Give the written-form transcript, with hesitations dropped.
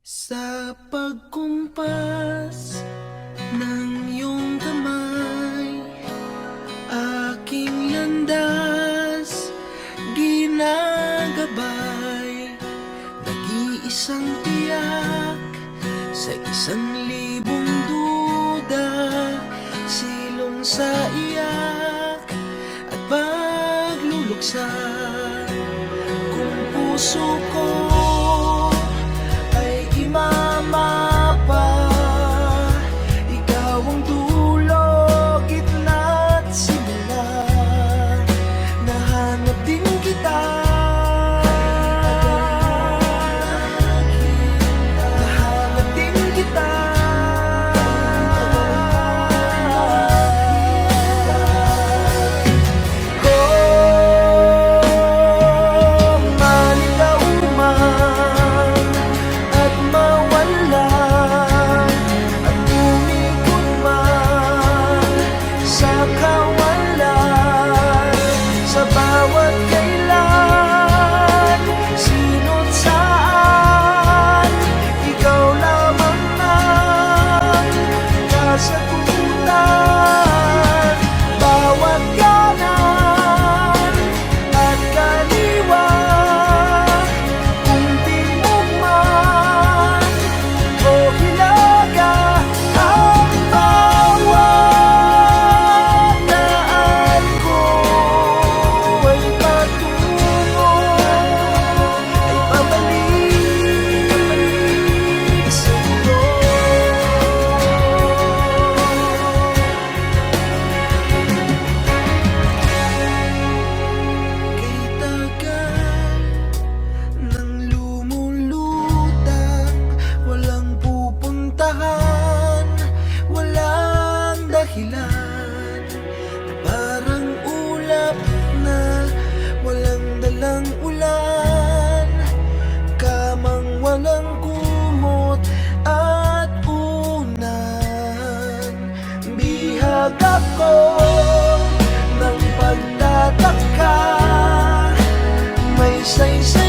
Sa pagkumpas ng iyong kamay, aking landas ginagabay. Nag-iisang tiyak sa 1,000 duda, silong sa iyak at pagluluksa. Kung puso ko ay imamapa, ikaw ang dulo, gitna at simula. Nahanap din kita, nahanap din kita. Kung maligaw man at mawala at umikot man sa kawalan, sa bawat kailan, sino't saan, ikaw lamang ang kasagutan. Bawat kanan at kaliwa, kung timog man o hilaga, ang bawat daan ko ay patungo, ay pabalik sa'yo. Kay tagal nang lumulutang, walang pupuntahan, walang dahilan. Parang ulap na walang dalang ulan, kamang walang kumot at unan. Bihag ako ng pagtataka, may saysay